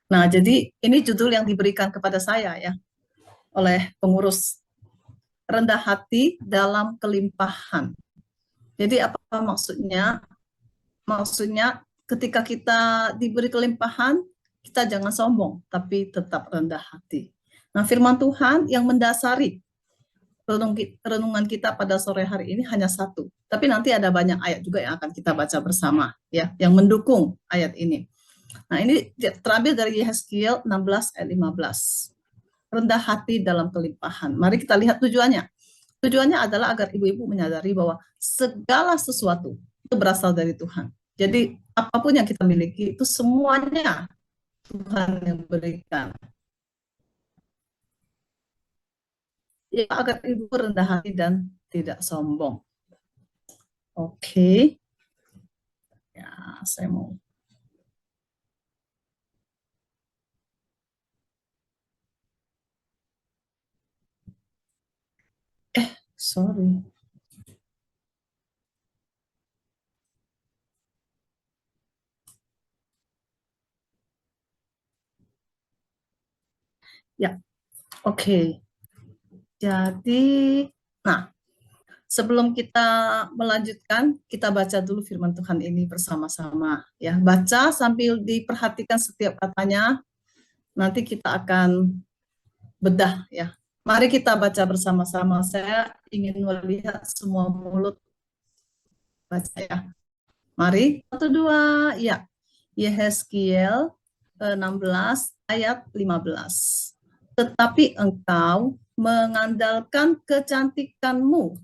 Nah, jadi ini judul yang diberikan kepada saya ya oleh pengurus, rendah hati dalam kelimpahan. Jadi apa maksudnya? Maksudnya ketika kita diberi kelimpahan, kita jangan sombong, tapi tetap rendah hati. Nah, firman Tuhan yang mendasari renungan kita pada sore hari ini hanya satu. Tapi nanti ada banyak ayat juga yang akan kita baca bersama, ya, yang mendukung ayat ini. Nah, ini terambil dari Yehezkiel 16 ayat 15. Rendah hati dalam kelimpahan. Mari kita lihat tujuannya. Tujuannya adalah agar ibu-ibu menyadari bahwa segala sesuatu itu berasal dari Tuhan. Jadi apapun yang kita miliki itu semuanya Tuhan yang berikan. Ya, agar ibu rendah hati dan tidak sombong. Oke. Ya, saya mau. Sorry. Ya, oke. Jadi, nah, sebelum kita melanjutkan, kita baca dulu firman Tuhan ini bersama-sama. Ya, baca sambil diperhatikan setiap katanya. Nanti kita akan bedah ya. Mari kita baca bersama-sama. Saya ingin melihat semua mulut baca ya. Mari, satu dua, ya. Yehezkiel 16 ayat 15. Tetapi engkau mengandalkan kecantikanmu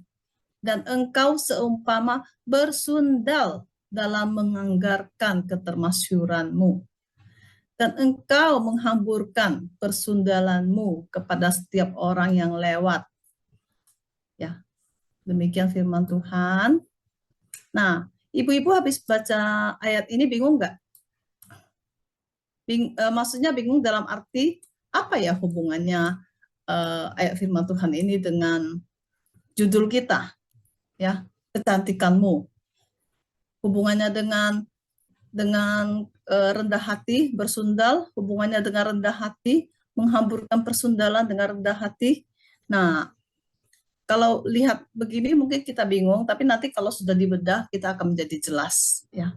dan engkau seumpama bersundal dalam menganggarkan ketermasyuranmu. Dan engkau menghamburkan persundalanmu kepada setiap orang yang lewat. Ya, demikian firman Tuhan. Nah, ibu-ibu habis baca ayat ini bingung nggak? Maksudnya bingung dalam arti apa ya hubungannya ayat firman Tuhan ini dengan judul kita, ya, kecantikanmu. Hubungannya dengan rendah hati, bersundal, hubungannya dengan rendah hati, menghamburkan persundalan dengan rendah hati. Nah, kalau lihat begini mungkin kita bingung, tapi nanti kalau sudah dibedah kita akan menjadi jelas. Ya,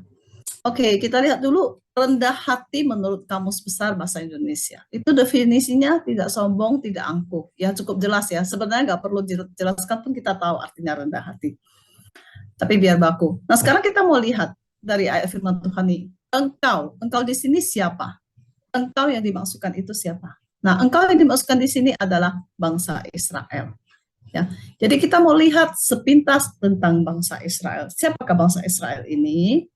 oke, kita lihat dulu rendah hati menurut Kamus Besar Bahasa Indonesia. Itu definisinya tidak sombong, tidak angkuh. Ya cukup jelas ya. Sebenarnya nggak perlu dijelaskan pun kita tahu artinya rendah hati. Tapi biar baku. Nah sekarang kita mau lihat dari ayat firman Tuhan ini. Engkau di sini siapa? Engkau yang dimaksudkan itu siapa? Nah, engkau yang dimaksudkan di sini adalah bangsa Israel. Ya, jadi kita mau lihat sepintas tentang bangsa Israel. Siapakah bangsa Israel ini?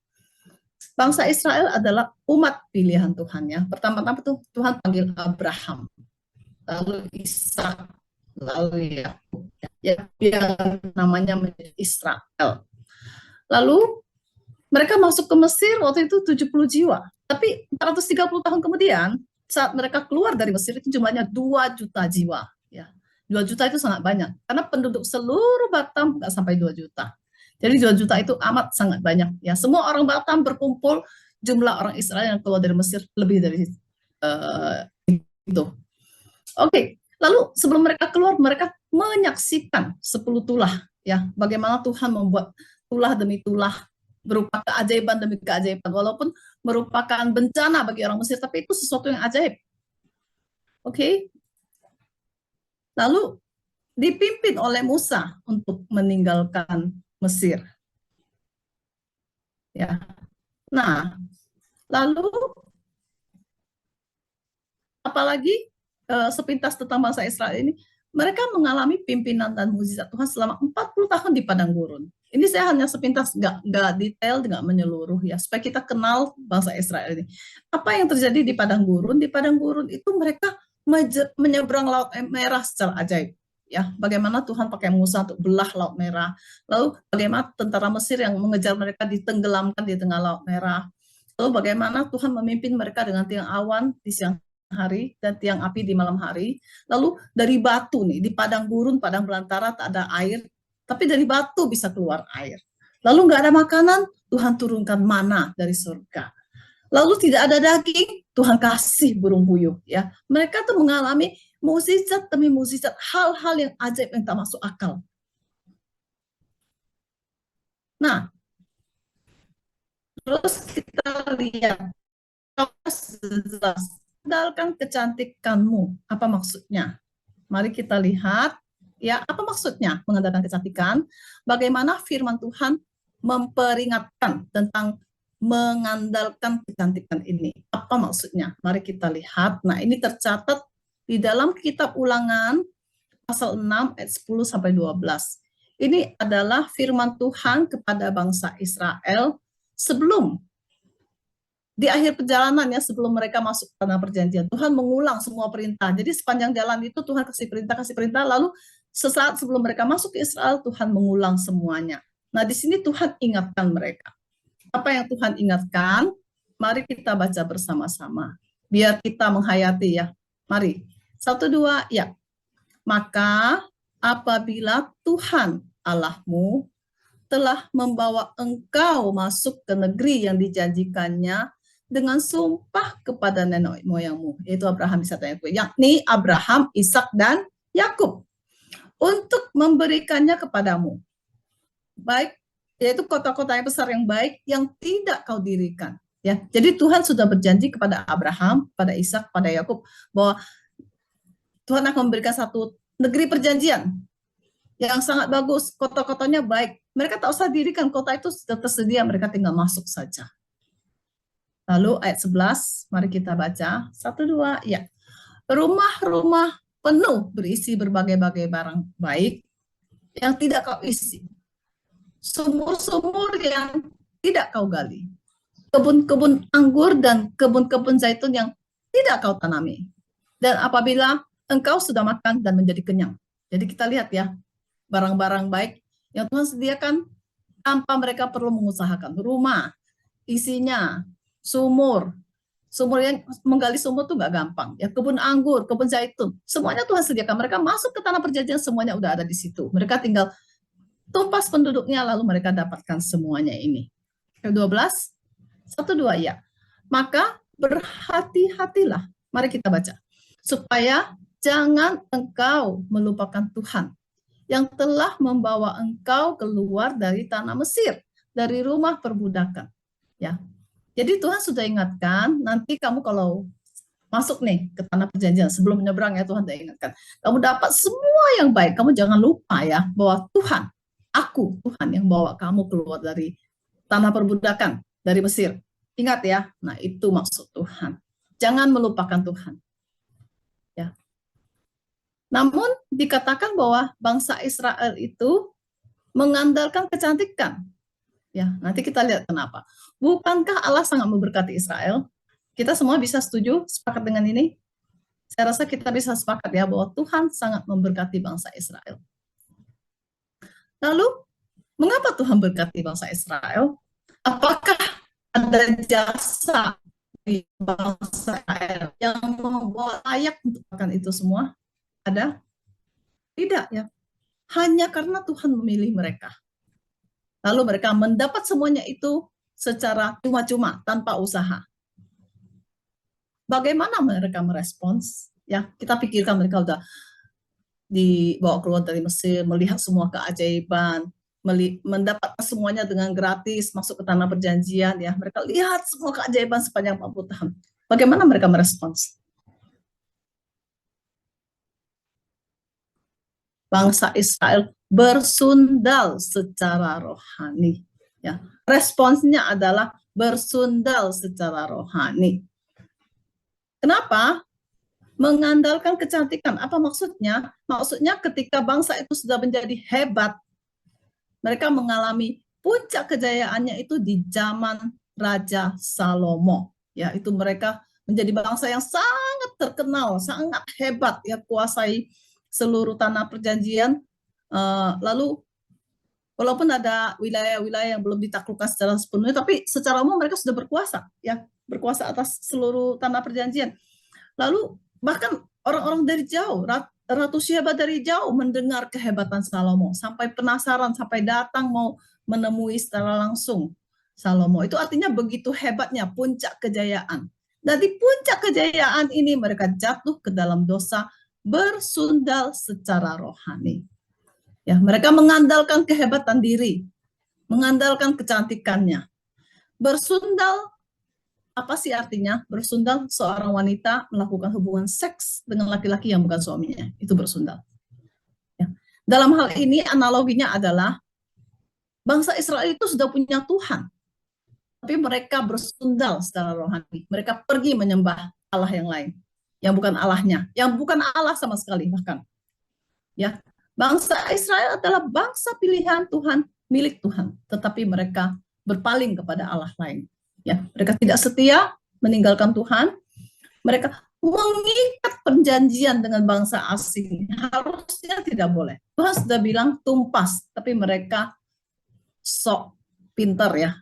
Bangsa Israel adalah umat pilihan Tuhan ya. Pertama-tama tuh Tuhan panggil Abraham, lalu Ishak, lalu Yakub. Ya, yang namanya Israel. Lalu mereka masuk ke Mesir waktu itu 70 jiwa. Tapi 430 tahun kemudian, saat mereka keluar dari Mesir itu jumlahnya 2 juta jiwa. Ya, 2 juta itu sangat banyak. Karena penduduk seluruh Batam nggak sampai 2 juta. Jadi 2 juta itu amat sangat banyak. Ya, semua orang Batam berkumpul, jumlah orang Israel yang keluar dari Mesir lebih dari itu. Oke, lalu sebelum mereka keluar, mereka menyaksikan 10 tulah. Ya, bagaimana Tuhan membuat tulah demi tulah berupa keajaiban demi keajaiban, walaupun merupakan bencana bagi orang Mesir, tapi itu sesuatu yang ajaib. Oke, lalu dipimpin oleh Musa untuk meninggalkan Mesir. Ya, nah, lalu apalagi sepintas tentang bangsa Israel ini, mereka mengalami pimpinan dan mukjizat Tuhan selama 40 tahun di padang gurun. Ini saya hanya sepintas, nggak detail, nggak menyeluruh ya, supaya kita kenal bangsa Israel ini. Apa yang terjadi di padang gurun? Di padang gurun itu mereka menyeberang Laut Merah secara ajaib. Ya, bagaimana Tuhan pakai Musa untuk belah Laut Merah. Lalu bagaimana tentara Mesir yang mengejar mereka ditenggelamkan di tengah Laut Merah. Lalu bagaimana Tuhan memimpin mereka dengan tiang awan di siang hari dan tiang api di malam hari. Lalu dari batu nih, di padang gurun, padang belantara tak ada air, tapi dari batu bisa keluar air. Lalu nggak ada makanan, Tuhan turunkan mana dari surga. Lalu tidak ada daging, Tuhan kasih burung puyuh, ya. Mereka tuh mengalami mukjizat demi mukjizat, hal-hal yang ajaib yang tak masuk akal. Nah, terus kita lihat, andalkan kecantikanmu. Apa maksudnya? Mari kita lihat, ya, apa maksudnya mengandalkan kecantikan? Bagaimana firman Tuhan memperingatkan tentang mengandalkan kecantikan ini? Apa maksudnya? Mari kita lihat. Nah, ini tercatat di dalam kitab Ulangan pasal 6 ayat 10 sampai 12. Ini adalah firman Tuhan kepada bangsa Israel sebelum di akhir perjalanan, ya, sebelum mereka masuk tanah perjanjian. Tuhan mengulang semua perintah. Jadi sepanjang jalan itu Tuhan kasih perintah, lalu sesaat sebelum mereka masuk ke Israel, Tuhan mengulang semuanya. Nah, di sini Tuhan ingatkan mereka. Apa yang Tuhan ingatkan? Mari kita baca bersama-sama. Biar kita menghayati, ya. Mari. 1, 2, ya. Maka apabila Tuhan Allahmu telah membawa engkau masuk ke negeri yang dijanjikannya dengan sumpah kepada nenek moyangmu, yaitu Abraham, Ishak, dan Yakub, yakni Abraham, Ishak, dan Yakub, untuk memberikannya kepadamu, baik, yaitu kota-kota yang besar yang baik yang tidak kau dirikan. Ya, jadi Tuhan sudah berjanji kepada Abraham, pada Ishak, pada Yakub, bahwa Tuhan akan memberikan satu negeri perjanjian yang sangat bagus, kota-kotanya baik. Mereka tak usah dirikan, kota itu sudah tersedia, mereka tinggal masuk saja. Lalu ayat 11, mari kita baca. 1, 2, ya. Rumah-rumah penuh berisi berbagai-bagai barang baik yang tidak kau isi. Sumur-sumur yang tidak kau gali. Kebun-kebun anggur dan kebun-kebun zaitun yang tidak kau tanami. Dan apabila engkau sudah makan dan menjadi kenyang. Jadi kita lihat, ya, barang-barang baik yang Tuhan sediakan tanpa mereka perlu mengusahakan. Rumah, isinya, sumur yang menggali sumur tuh nggak gampang, ya, kebun anggur, kebun zaitun, semuanya Tuhan sediakan. Mereka masuk ke tanah perjanjian, semuanya udah ada di situ. Mereka tinggal tumpas penduduknya, lalu mereka dapatkan semuanya ini. 12, 1, 2, ya. Maka berhati-hatilah, mari kita baca, supaya jangan engkau melupakan Tuhan yang telah membawa engkau keluar dari tanah Mesir, dari rumah perbudakan. Ya, jadi Tuhan sudah ingatkan, nanti kamu kalau masuk nih ke tanah perjanjian, sebelum menyeberang, ya, Tuhan sudah ingatkan, kamu dapat semua yang baik. Kamu jangan lupa, ya, bahwa Tuhan, aku, Tuhan yang bawa kamu keluar dari tanah perbudakan, dari Mesir. Ingat, ya, nah itu maksud Tuhan. Jangan melupakan Tuhan. Ya. Namun dikatakan bahwa bangsa Israel itu mengandalkan kecantikan. Ya, nanti kita lihat kenapa. Bukankah Allah sangat memberkati Israel? Kita semua bisa setuju, sepakat dengan ini? Saya rasa kita bisa sepakat, ya, bahwa Tuhan sangat memberkati bangsa Israel. Lalu, mengapa Tuhan berkati bangsa Israel? Apakah ada jasa di bangsa Israel yang membawa layak untuk makan itu semua? Ada? Tidak, ya. Hanya karena Tuhan memilih mereka. Lalu mereka mendapat semuanya itu secara cuma-cuma, tanpa usaha. Bagaimana mereka merespons? Ya, kita pikirkan mereka udah dibawa keluar dari Mesir, melihat semua keajaiban, mendapat semuanya dengan gratis, masuk ke tanah perjanjian, ya. Mereka lihat semua keajaiban sepanjang 40 tahun. Bagaimana mereka merespons? Bangsa Israel bersundal secara rohani. Ya, responsnya adalah bersundal secara rohani. Kenapa? Mengandalkan kecantikan. Apa maksudnya? Maksudnya ketika bangsa itu sudah menjadi hebat, mereka mengalami puncak kejayaannya itu di zaman Raja Salomo. Ya, itu mereka menjadi bangsa yang sangat terkenal, sangat hebat, ya, kuasai seluruh tanah perjanjian. Lalu walaupun ada wilayah-wilayah yang belum ditaklukkan secara sepenuhnya, tapi secara umum mereka sudah berkuasa, ya, berkuasa atas seluruh tanah perjanjian. Lalu bahkan orang-orang dari jauh, Ratu Syeba dari jauh mendengar kehebatan Salomo, sampai penasaran, sampai datang mau menemui secara langsung Salomo. Itu artinya begitu hebatnya puncak kejayaan. Dan di puncak kejayaan ini mereka jatuh ke dalam dosa, bersundal secara rohani. Ya, mereka mengandalkan kehebatan diri, mengandalkan kecantikannya. Bersundal, apa sih artinya? Bersundal, seorang wanita melakukan hubungan seks dengan laki-laki yang bukan suaminya. Itu bersundal. Ya. Dalam hal ini analoginya adalah bangsa Israel itu sudah punya Tuhan, tapi mereka bersundal secara rohani. Mereka pergi menyembah Allah yang lain, yang bukan Allahnya, yang bukan Allah sama sekali bahkan. Ya, bangsa Israel adalah bangsa pilihan Tuhan, milik Tuhan, tetapi mereka berpaling kepada Allah lain. Ya, mereka tidak setia, meninggalkan Tuhan. Mereka mengikat perjanjian dengan bangsa asing. Harusnya tidak boleh. Tuhan sudah bilang tumpas, tapi mereka sok pintar ya,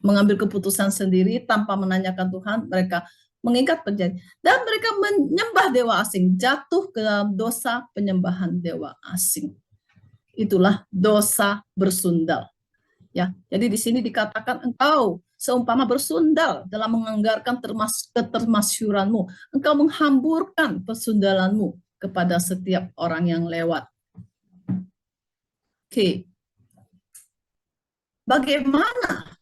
mengambil keputusan sendiri tanpa menanyakan Tuhan. Mereka mengikat perjanjian dan mereka menyembah dewa asing, jatuh ke dalam dosa penyembahan dewa asing. Itulah dosa bersundal. Ya, jadi di sini dikatakan engkau seumpama bersundal dalam menganggarkan ketermasyuranmu. Engkau menghamburkan persundalanmu kepada setiap orang yang lewat. Oke. Bagaimana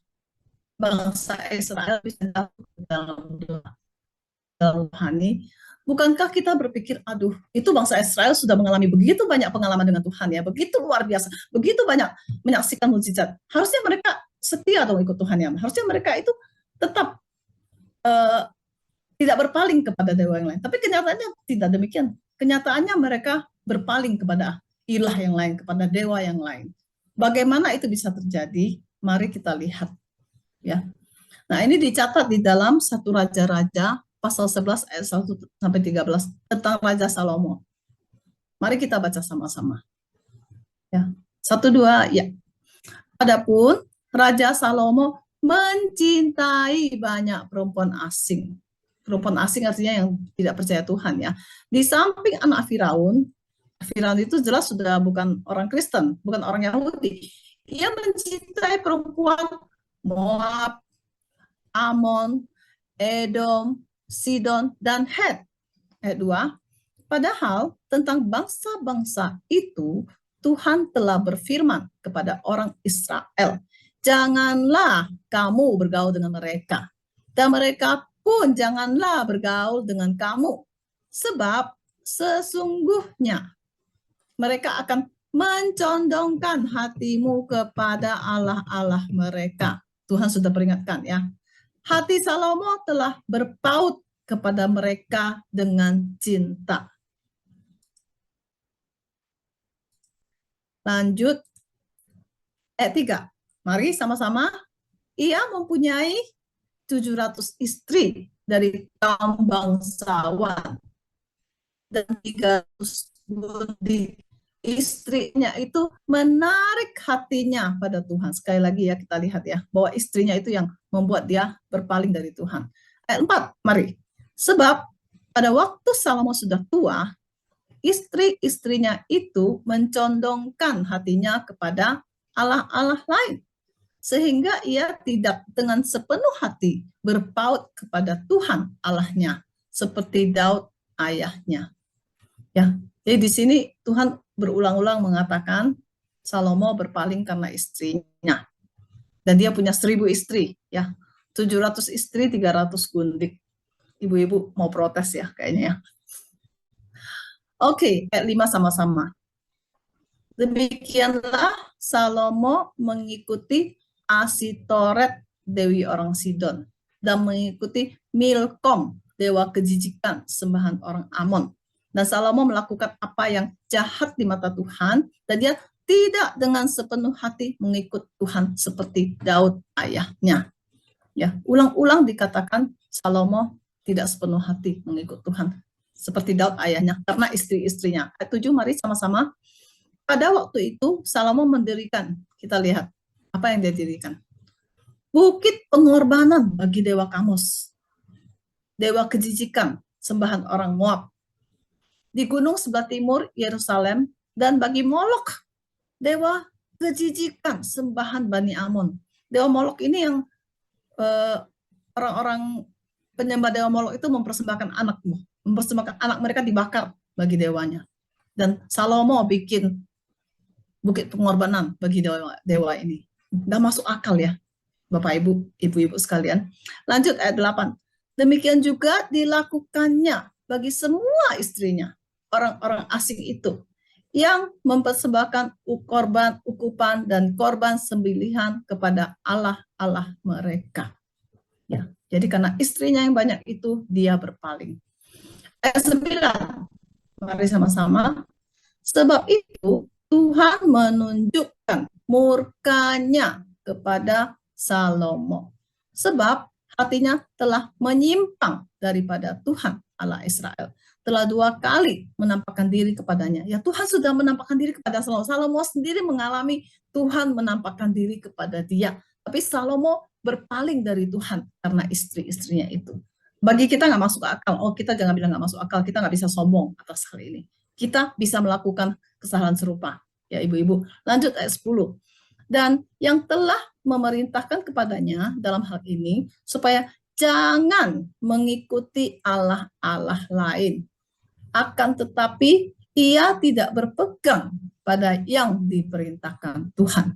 bangsa Israel bisa jatuh ke dalam dosa rohani? Bukankah kita berpikir, aduh, itu bangsa Israel sudah mengalami begitu banyak pengalaman dengan Tuhan ya, begitu luar biasa, begitu banyak menyaksikan mukjizat. Harusnya mereka setia dong ikut Tuhan ya. Harusnya mereka itu tetap tidak berpaling kepada dewa yang lain. Tapi kenyataannya tidak demikian. Kenyataannya mereka berpaling kepada ilah yang lain, kepada dewa yang lain. Bagaimana itu bisa terjadi? Mari kita lihat ya. Nah, ini dicatat di dalam 1 Raja-Raja pasal 11 ayat 1 sampai 13 tentang Raja Salomo. Mari kita baca sama-sama. Ya. 1 2 ya. Adapun Raja Salomo mencintai banyak perempuan asing. Perempuan asing artinya yang tidak percaya Tuhan ya. Di samping anak Firaun, Firaun itu jelas sudah bukan orang Kristen, bukan orang Yahudi. Ia mencintai perempuan Moab, Amon, Edom, Sidon, dan Het. Ayat 2. Padahal tentang bangsa-bangsa itu Tuhan telah berfirman kepada orang Israel, janganlah kamu bergaul dengan mereka, dan mereka pun janganlah bergaul dengan kamu, sebab sesungguhnya mereka akan mencondongkan hatimu kepada Allah-Allah mereka. Tuhan sudah peringatkan ya. Hati Salomo telah berpaut kepada mereka dengan cinta. Lanjut, ayat 3. Mari sama-sama. Ia mempunyai 700 istri dari kaum bangsawan dan 300 budik. Istrinya itu menarik hatinya pada Tuhan. Sekali lagi ya kita lihat ya, bahwa istrinya itu yang membuat dia berpaling dari Tuhan. Ayat 4, mari. Sebab pada waktu Salomo sudah tua, istri-istrinya itu mencondongkan hatinya kepada Allah-Allah lain. Sehingga ia tidak dengan sepenuh hati berpaut kepada Tuhan Allahnya, seperti Daud ayahnya. Ya, jadi di sini Tuhan berulang-ulang mengatakan Salomo berpaling karena istrinya. Dan dia punya 1000 istri, ya. 700 istri, 300 gundik. Ibu-ibu mau protes ya kayaknya ya. Oke, ayat 5 sama-sama. Demikianlah Salomo mengikuti Asitoret, dewi orang Sidon, dan mengikuti Milkom, dewa kejijikan, sembahan orang Amon. Dan Salomo melakukan apa yang jahat di mata Tuhan, dan dia tidak dengan sepenuh hati mengikut Tuhan seperti Daud ayahnya. Ya, ulang-ulang dikatakan Salomo tidak sepenuh hati mengikut Tuhan seperti Daud ayahnya karena istri-istrinya. Ayat 7, mari sama-sama. Pada waktu itu Salomo mendirikan, kita lihat apa yang dia dirikan. Bukit pengorbanan bagi dewa Kamos, dewa kejijikan, sembahan orang Moab. Di gunung sebelah timur Yerusalem, dan bagi Molok, dewa kejijikan, sembahan Bani Amon. Dewa Molok ini yang orang-orang penyembah dewa Molok itu mempersembahkan anakmu, mempersembahkan anak mereka dibakar bagi dewanya. Dan Salomo bikin bukit pengorbanan bagi dewa ini. Nggak masuk akal ya, Bapak Ibu, Ibu-ibu sekalian. Lanjut ayat 8. Demikian juga dilakukannya bagi semua istrinya, orang-orang asing itu, yang mempersembahkan korban ukupan dan korban sembelihan kepada Allah-Allah mereka. Ya, jadi karena istrinya yang banyak itu, dia berpaling. Ayat 9, mari sama-sama. Sebab itu Tuhan menunjukkan murkanya kepada Salomo. Sebab hatinya telah menyimpang daripada Tuhan Allah Israel. Telah 2 kali menampakkan diri kepadanya. Ya, Tuhan sudah menampakkan diri kepada Salomo. Salomo sendiri mengalami Tuhan menampakkan diri kepada dia. Tapi Salomo berpaling dari Tuhan karena istri-istrinya itu. Bagi kita nggak masuk akal. Oh, kita jangan bilang nggak masuk akal. Kita nggak bisa sombong atas hal ini. Kita bisa melakukan kesalahan serupa. Ya, ibu-ibu. Lanjut ayat 10. Dan yang telah memerintahkan kepadanya dalam hal ini supaya jangan mengikuti Allah-Allah lain. Akan tetapi ia tidak berpegang pada yang diperintahkan Tuhan.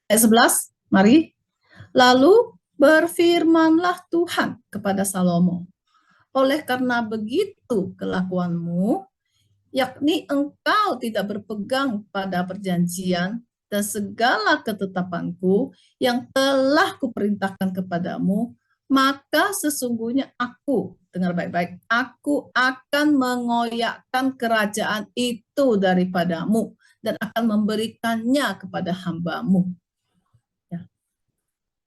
Ayat 11, mari. Lalu berfirmanlah Tuhan kepada Salomo, oleh karena begitu kelakuanmu, yakni engkau tidak berpegang pada perjanjian dan segala ketetapanku yang telah kuperintahkan kepadamu, maka sesungguhnya aku, dengar baik-baik, aku akan mengoyakkan kerajaan itu daripadamu dan akan memberikannya kepada hambamu. Ya.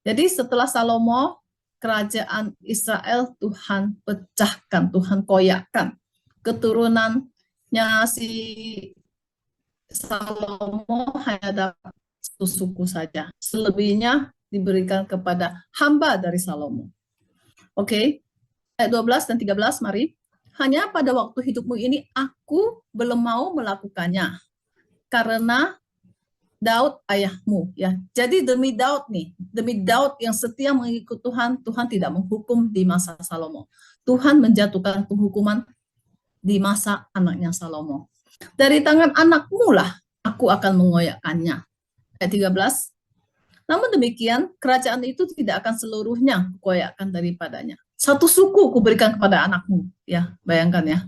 Jadi setelah Salomo, kerajaan Israel Tuhan pecahkan, Tuhan koyakkan. Keturunannya si Salomo hanya dapat satu suku saja. Selebihnya diberikan kepada hamba dari Salomo. Oke, ayat 12 dan 13, mari. Hanya pada waktu hidupmu ini aku belum mau melakukannya, karena Daud ayahmu, ya. Jadi demi Daud nih, demi Daud yang setia mengikut Tuhan, Tuhan tidak menghukum di masa Salomo. Tuhan menjatuhkan penghukuman di masa anaknya Salomo. Dari tangan anakmu lah aku akan mengoyakkannya. Ayat 13. Namun demikian, kerajaan itu tidak akan seluruhnya kukoyakkan daripadanya. Satu suku kuberikan kepada anakmu, ya, bayangkan ya.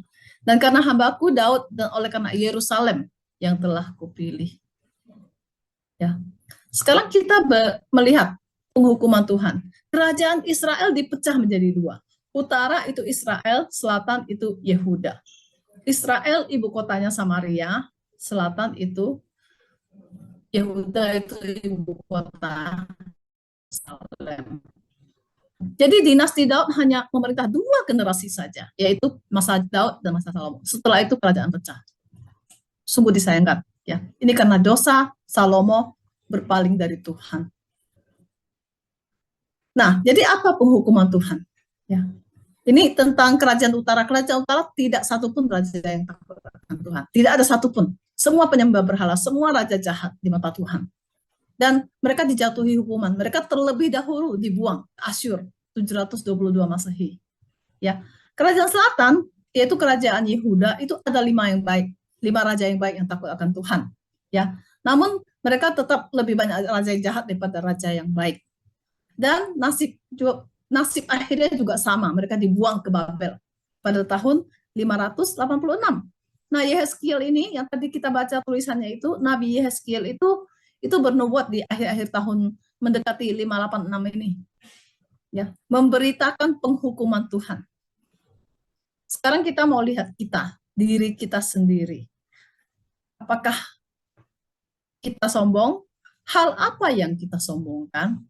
Dan karena hambaku Daud dan oleh karena Yerusalem yang telah kupilih. Ya. Sekarang kita melihat penghukuman Tuhan. Kerajaan Israel dipecah menjadi 2. Utara itu Israel, selatan itu Yehuda. Israel ibu kotanya Samaria, selatan itu Yehuda itu ibu kota Salem. Jadi dinasti Daud hanya memerintah 2 generasi saja, yaitu masa Daud dan masa Salomo. Setelah itu kerajaan pecah. Sungguh disayangkan. Ya, ini karena dosa Salomo berpaling dari Tuhan. Nah, jadi apa penghukuman Tuhan? Ya, ini tentang kerajaan utara. Kerajaan utara tidak satupun raja yang takut akan Tuhan. Tidak ada satupun. Semua penyembah berhala, semua raja jahat di mata Tuhan. Dan mereka dijatuhi hukuman. Mereka terlebih dahulu dibuang ke Asyur 722 Masehi. Ya, kerajaan selatan yaitu kerajaan Yehuda itu ada 5 yang baik, 5 raja yang baik yang takut akan Tuhan. Ya, namun mereka tetap lebih banyak raja yang jahat daripada raja yang baik. Dan nasib akhirnya juga sama, mereka dibuang ke Babel pada tahun 586. Nah, Yehezkiel ini yang tadi kita baca tulisannya itu, Nabi Yehezkiel itu bernubuat di akhir-akhir tahun mendekati 586 ini. Ya, memberitakan penghukuman Tuhan. Sekarang kita mau lihat kita, diri kita sendiri. Apakah kita sombong? Hal apa yang kita sombongkan?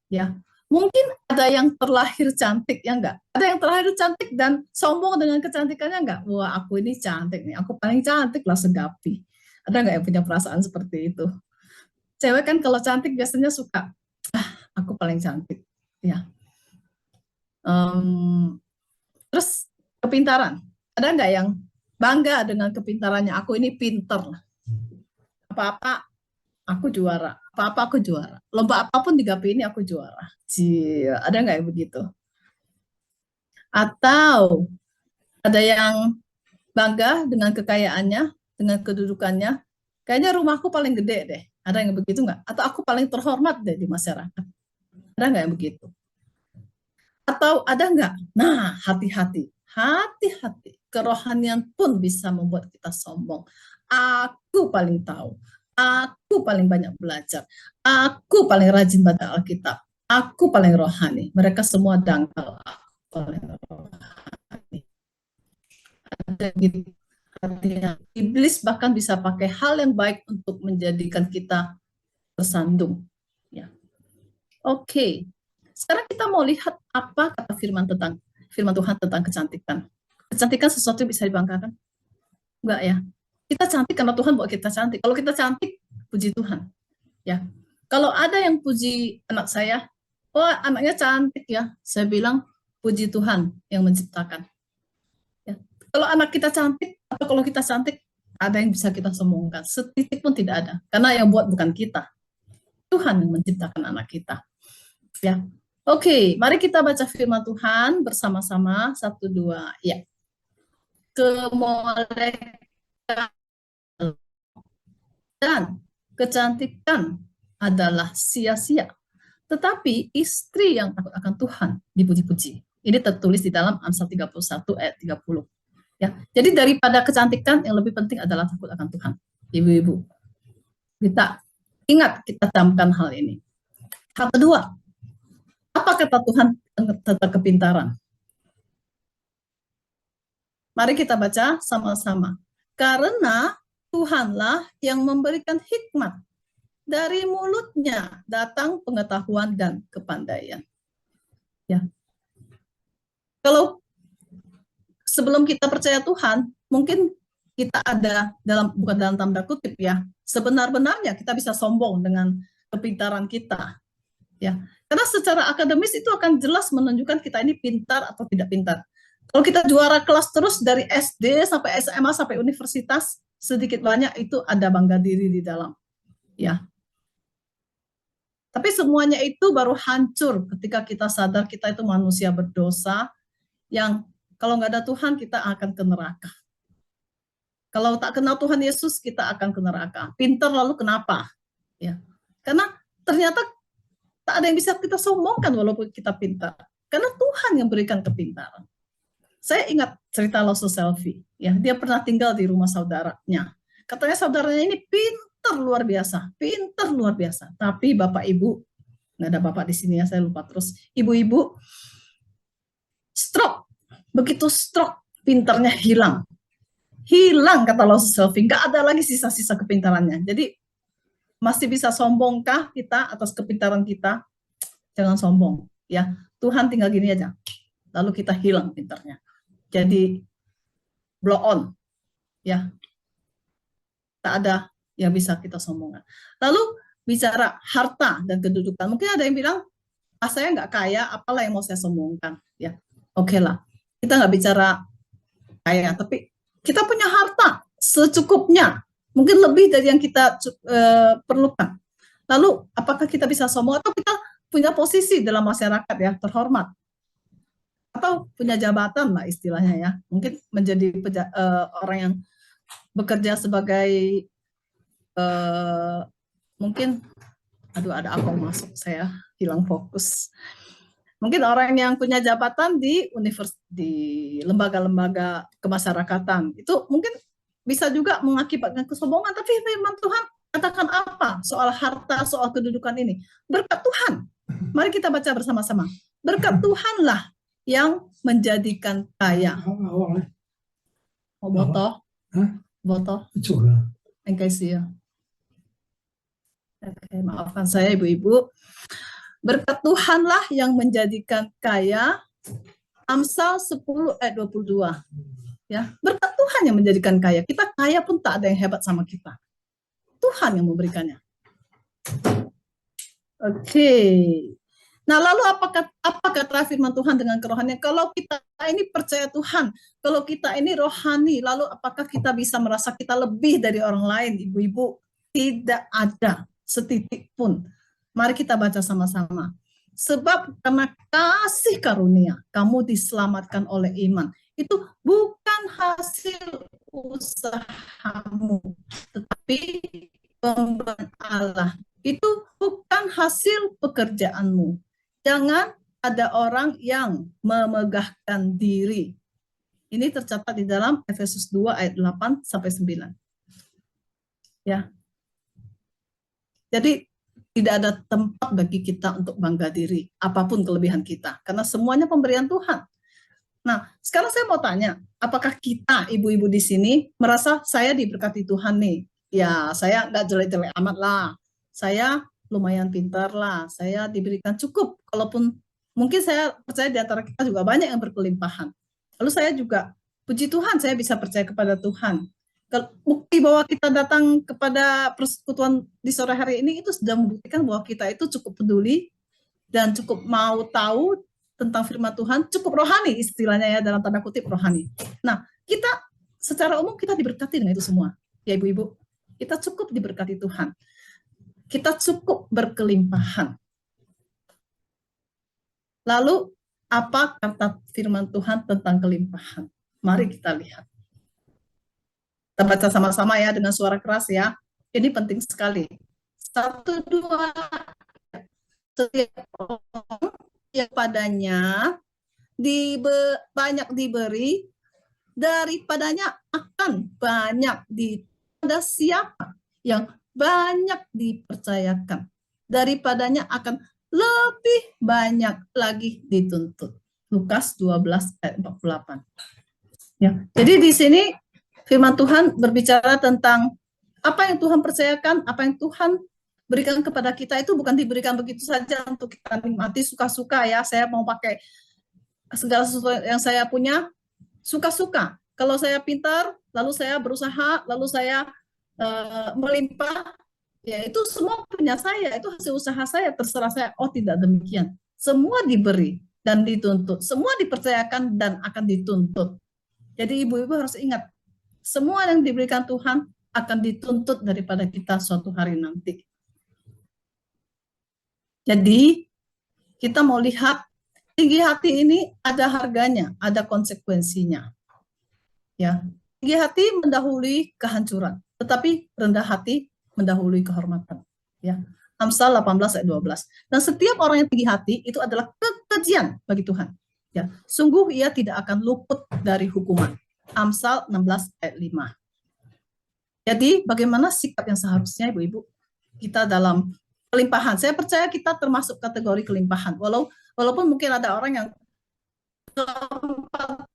Ya, mungkin ada yang terlahir cantik, ya enggak? Ada yang terlahir cantik dan sombong dengan kecantikannya enggak? Wah, aku ini cantik nih, aku paling cantik lah segapi. Ada enggak yang punya perasaan seperti itu? Cewek kan kalau cantik biasanya suka, aku paling cantik. Ya. Terus kepintaran. Ada enggak yang bangga dengan kepintarannya? Aku ini pinter. Apa-apa aku juara. Apa-apa aku juara. Lomba apapun di Gapi ini aku juara. Ada nggak yang begitu? Atau ada yang bangga dengan kekayaannya, dengan kedudukannya. Kayaknya rumahku paling gede deh. Ada yang begitu nggak? Atau aku paling terhormat deh di masyarakat. Ada nggak yang begitu? Atau ada nggak? Nah, hati-hati. Hati-hati. Kerohanian pun bisa membuat kita sombong. Aku paling tahu. Aku paling banyak belajar. Aku paling rajin baca Alkitab. Aku paling rohani. Mereka semua dangkal. Aku paling rohani. Ada gitu. Iblis bahkan bisa pakai hal yang baik untuk menjadikan kita tersandung. Ya. Oke. Sekarang kita mau lihat apa kata firman Tuhan tentang kecantikan. Kecantikan sesuatu yang bisa dibanggakan? Enggak ya. Kita cantik karena Tuhan buat kita cantik. Kalau kita cantik, puji Tuhan. Ya. Kalau ada yang puji anak saya, oh anaknya cantik ya. Saya bilang puji Tuhan yang menciptakan. Ya. Kalau anak kita cantik atau kalau kita cantik, ada yang bisa kita sombongkan. Setitik pun tidak ada. Karena yang buat bukan kita. Tuhan yang menciptakan anak kita. Ya. Oke, mari kita baca firman Tuhan bersama-sama. 1, 2, ya. Kemolekan dan kecantikan adalah sia-sia. Tetapi istri yang takut akan Tuhan dipuji-puji. Ini tertulis di dalam Amsal 31 ayat 30. Ya. Jadi daripada kecantikan yang lebih penting adalah takut akan Tuhan. Ibu-ibu. Kita ingat, kita camkan hal ini. Hal kedua, apa kata Tuhan tentang kepintaran? Mari kita baca sama-sama. Karena Tuhanlah yang memberikan hikmat. Dari mulutnya datang pengetahuan dan kepandaian. Ya. Kalau sebelum kita percaya Tuhan, mungkin kita ada bukan dalam tanda kutip ya, sebenar-benarnya kita bisa sombong dengan kepintaran kita. Ya. Karena secara akademis itu akan jelas menunjukkan kita ini pintar atau tidak pintar. Kalau kita juara kelas terus dari SD sampai SMA sampai universitas, sedikit banyak itu ada bangga diri di dalam. Ya. Tapi semuanya itu baru hancur ketika kita sadar kita itu manusia berdosa yang kalau nggak ada Tuhan kita akan ke neraka. Kalau tak kenal Tuhan Yesus kita akan ke neraka. Pintar lalu kenapa? Ya. Karena ternyata tak ada yang bisa kita sombongkan walaupun kita pintar. Karena Tuhan yang berikan kepintaran. Saya ingat cerita Loso Selfie. Ya, dia pernah tinggal di rumah saudaranya. Katanya saudaranya ini pintar luar biasa. Pintar luar biasa. Tapi Bapak Ibu, nggak ada Bapak di sini ya, saya lupa terus. Ibu-ibu, stroke. Begitu stroke, pintarnya hilang. Hilang kata Loso Selfie. Nggak ada lagi sisa-sisa kepintarannya. Jadi masih bisa sombongkah kita atas kepintaran kita? Jangan sombong. Ya, Tuhan tinggal gini aja. Lalu kita hilang pintarnya. Jadi blow on. Ya. Tak ada yang bisa kita sombongkan. Lalu bicara harta dan kedudukan. Mungkin ada yang bilang, saya nggak kaya, apalah yang mau saya sombongkan. Ya, oke lah. Kita nggak bicara kaya, tapi kita punya harta secukupnya. Mungkin lebih dari yang kita perlukan. Lalu apakah kita bisa sombong atau kita punya posisi dalam masyarakat ya, terhormat. Atau punya jabatan lah istilahnya ya. Mungkin menjadi orang yang bekerja sebagai mungkin ada apa masuk, saya hilang fokus. Mungkin orang yang punya jabatan di lembaga-lembaga kemasyarakatan itu mungkin bisa juga mengakibatkan kesombongan. Tapi firman Tuhan katakan apa soal harta, soal kedudukan ini? Berkat Tuhan. Mari kita baca bersama-sama. Berkat Tuhanlah yang menjadikan kaya. Oh, botoh. Botoh. Enggak sih ya. Oke, maafkan saya ibu-ibu. Berkat Tuhanlah yang menjadikan kaya. Amsal 10 ayat 22. Ya, berkat Tuhan yang menjadikan kaya. Kita kaya pun tak ada yang hebat sama kita. Tuhan yang memberikannya. Oke. Nah, lalu apa kata firman Tuhan dengan kerohanian? Kalau kita ini percaya Tuhan, kalau kita ini rohani, lalu apakah kita bisa merasa kita lebih dari orang lain, ibu-ibu? Tidak ada setitik pun. Mari kita baca sama-sama. Sebab karena kasih karunia, kamu diselamatkan oleh iman. Itu bukan hasil usahamu, tetapi pemberian Allah. Itu bukan hasil pekerjaanmu. Jangan ada orang yang memegahkan diri. Ini tercatat di dalam Efesus 2 ayat 8 sampai 9. Ya. Jadi tidak ada tempat bagi kita untuk bangga diri, apapun kelebihan kita, karena semuanya pemberian Tuhan. Nah, sekarang saya mau tanya, apakah kita, ibu-ibu di sini, merasa saya diberkati Tuhan nih? Ya, saya nggak jelek-jelek amat lah. Saya lumayan pintar lah. Saya diberikan cukup. Kalaupun mungkin saya percaya di antara kita juga banyak yang berkelimpahan. Lalu saya juga, puji Tuhan, saya bisa percaya kepada Tuhan. Bukti bahwa kita datang kepada persekutuan di sore hari ini itu sudah membuktikan bahwa kita itu cukup peduli dan cukup mau tahu tentang firman Tuhan, cukup rohani istilahnya ya, dalam tanda kutip rohani. Nah, kita secara umum kita diberkati dengan itu semua. Ya ibu-ibu, kita cukup diberkati Tuhan. Kita cukup berkelimpahan. Lalu apa kata firman Tuhan tentang kelimpahan? Mari kita lihat. Kita baca sama-sama ya dengan suara keras ya. Ini penting sekali. 1, 2, setiap orang yang padanya banyak diberi, daripadanya akan banyak pada siapa yang banyak dipercayakan, daripadanya akan lebih banyak lagi dituntut. Lukas 12 ayat 48. Ya. Jadi di sini firman Tuhan berbicara tentang apa yang Tuhan percayakan, apa yang Tuhan berikan kepada kita itu bukan diberikan begitu saja untuk kita nikmati suka-suka ya. Saya mau pakai segala sesuatu yang saya punya suka-suka. Kalau saya pintar, lalu saya berusaha, lalu saya melimpah, ya itu semua punya saya, itu hasil usaha saya, terserah saya. Oh tidak demikian. Semua diberi dan dituntut, semua dipercayakan dan akan dituntut. Jadi ibu-ibu harus ingat, semua yang diberikan Tuhan akan dituntut daripada kita suatu hari nanti. Jadi kita mau lihat tinggi hati ini ada harganya, ada konsekuensinya. Ya, tinggi hati mendahului kehancuran, tetapi rendah hati mendahului kehormatan. Ya, Amsal 18 ayat 12. Dan setiap orang yang tinggi hati itu adalah kekejian bagi Tuhan. Ya, sungguh ia tidak akan luput dari hukuman. Amsal 16 ayat 5. Jadi bagaimana sikap yang seharusnya ibu-ibu kita dalam kelimpahan? Saya percaya kita termasuk kategori kelimpahan. Walaupun mungkin ada orang yang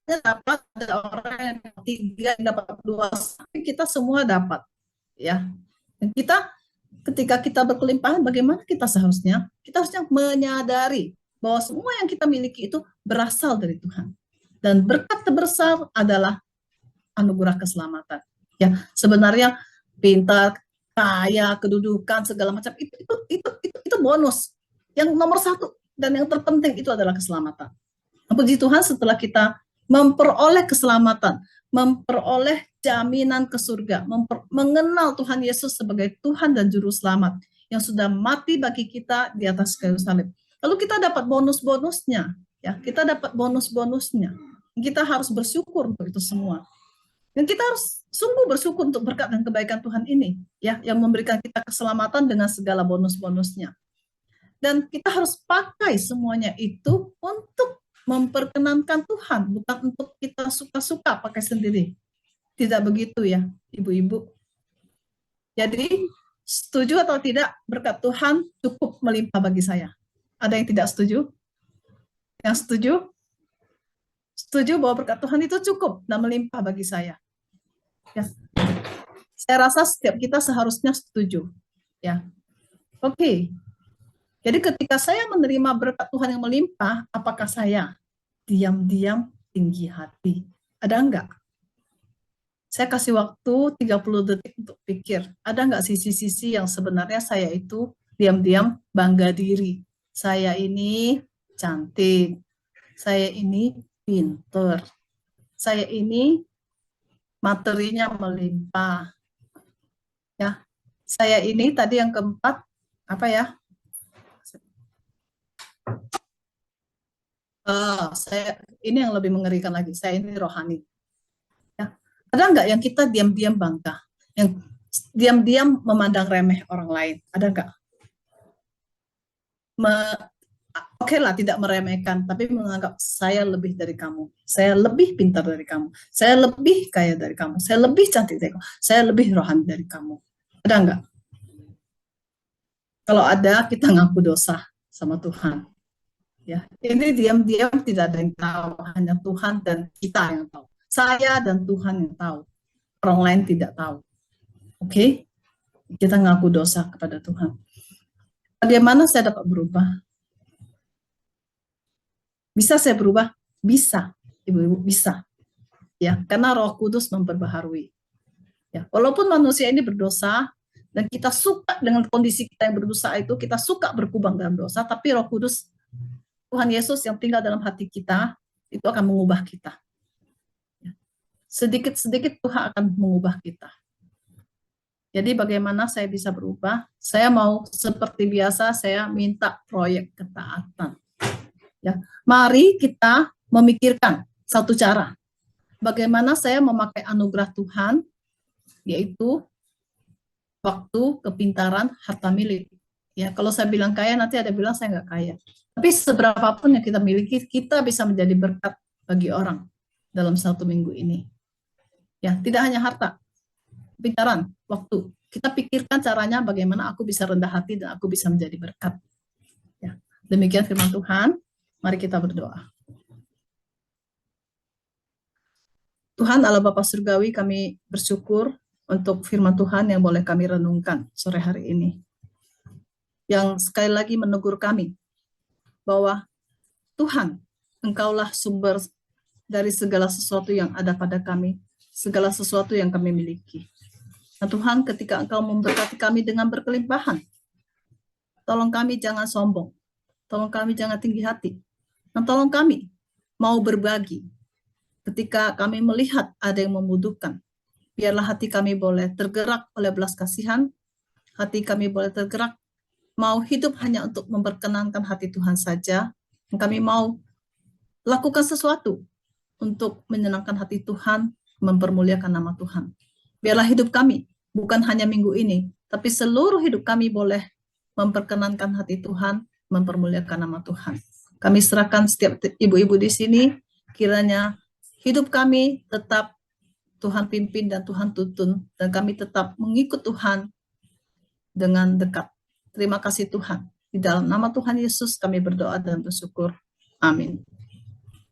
dapat, ada orang yang 3 dapat 2, tapi kita semua dapat ya. Dan kita ketika kita berkelimpahan, bagaimana kita seharusnya? Kita harusnya menyadari bahwa semua yang kita miliki itu berasal dari Tuhan. Dan berkat terbesar adalah anugerah keselamatan. Ya, sebenarnya pintar, kaya, kedudukan segala macam itu bonus. Yang nomor 1 dan yang terpenting itu adalah keselamatan. Puji Tuhan, setelah kita memperoleh keselamatan, memperoleh jaminan ke surga, mengenal Tuhan Yesus sebagai Tuhan dan Juru Selamat yang sudah mati bagi kita di atas kayu salib. Lalu kita dapat bonus-bonusnya, ya. Kita dapat bonus-bonusnya. Kita harus bersyukur untuk itu semua. Dan kita harus sungguh bersyukur untuk berkat dan kebaikan Tuhan ini, ya, yang memberikan kita keselamatan dengan segala bonus-bonusnya. Dan kita harus pakai semuanya itu untuk memperkenankan Tuhan, bukan untuk kita suka-suka pakai sendiri. Tidak begitu ya, ibu-ibu. Jadi, setuju atau tidak, berkat Tuhan cukup melimpah bagi saya. Ada yang tidak setuju? Yang setuju? Setuju bahwa berkat Tuhan itu cukup dan melimpah bagi saya. Ya. Saya rasa setiap kita seharusnya setuju. Ya. Oke. Jadi ketika saya menerima berkat Tuhan yang melimpah, apakah saya diam-diam tinggi hati? Ada enggak? Saya kasih waktu 30 detik untuk pikir. Ada enggak sisi-sisi yang sebenarnya saya itu diam-diam bangga diri? Saya ini cantik. Saya ini pinter. Saya ini materinya melimpah. Ya. Saya ini tadi yang keempat apa ya? Ini yang lebih mengerikan lagi. Saya ini rohani. Ya. Ada nggak yang kita diam-diam bangga, yang diam-diam memandang remeh orang lain? Ada nggak? Oke lah, tidak meremehkan, tapi menganggap saya lebih dari kamu, saya lebih pintar dari kamu, saya lebih kaya dari kamu, saya lebih cantik dari kamu, saya lebih rohani dari kamu. Ada nggak? Kalau ada, kita ngaku dosa sama Tuhan. Ya, ini diam-diam tidak ada yang tahu, hanya Tuhan dan kita yang tahu. Saya dan Tuhan yang tahu, orang lain tidak tahu. Oke, kita ngaku dosa kepada Tuhan. Bagaimana saya dapat berubah? Bisa saya berubah? Bisa, ibu-ibu, bisa. Ya, karena Roh Kudus memperbaharui. Ya, walaupun manusia ini berdosa dan kita suka dengan kondisi kita yang berdosa itu, kita suka berkubang dalam dosa, tapi Roh Kudus, Tuhan Yesus yang tinggal dalam hati kita, itu akan mengubah kita. Ya. Sedikit-sedikit Tuhan akan mengubah kita. Jadi bagaimana saya bisa berubah? Saya mau seperti biasa, saya minta proyek ketaatan. Ya, mari kita memikirkan satu cara. Bagaimana saya memakai anugerah Tuhan, yaitu waktu, kepintaran, harta milik. Ya, kalau saya bilang kaya, nanti ada bilang saya nggak kaya. Tapi seberapapun yang kita miliki, kita bisa menjadi berkat bagi orang dalam 1 minggu ini. Ya, tidak hanya harta, kepintaran, waktu. Kita pikirkan caranya bagaimana aku bisa rendah hati dan aku bisa menjadi berkat. Ya, demikian firman Tuhan. Mari kita berdoa. Tuhan Allah Bapa Surgawi, kami bersyukur untuk firman Tuhan yang boleh kami renungkan sore hari ini. Yang sekali lagi menegur kami bahwa Tuhan, Engkaulah sumber dari segala sesuatu yang ada pada kami, segala sesuatu yang kami miliki. Nah Tuhan, ketika Engkau memberkati kami dengan berkelimpahan, tolong kami jangan sombong, tolong kami jangan tinggi hati, dan tolong kami mau berbagi. Ketika kami melihat ada yang membutuhkan, biarlah hati kami boleh tergerak oleh belas kasihan, hati kami boleh tergerak, mau hidup hanya untuk memperkenankan hati Tuhan saja, dan kami mau lakukan sesuatu untuk menyenangkan hati Tuhan, mempermuliakan nama Tuhan. Biarlah hidup kami, bukan hanya minggu ini, tapi seluruh hidup kami boleh memperkenankan hati Tuhan, mempermuliakan nama Tuhan. Kami serahkan setiap ibu-ibu di sini, kiranya hidup kami tetap Tuhan pimpin dan Tuhan tuntun, dan kami tetap mengikut Tuhan dengan dekat. Terima kasih Tuhan. Di dalam nama Tuhan Yesus kami berdoa dan bersyukur. Amin.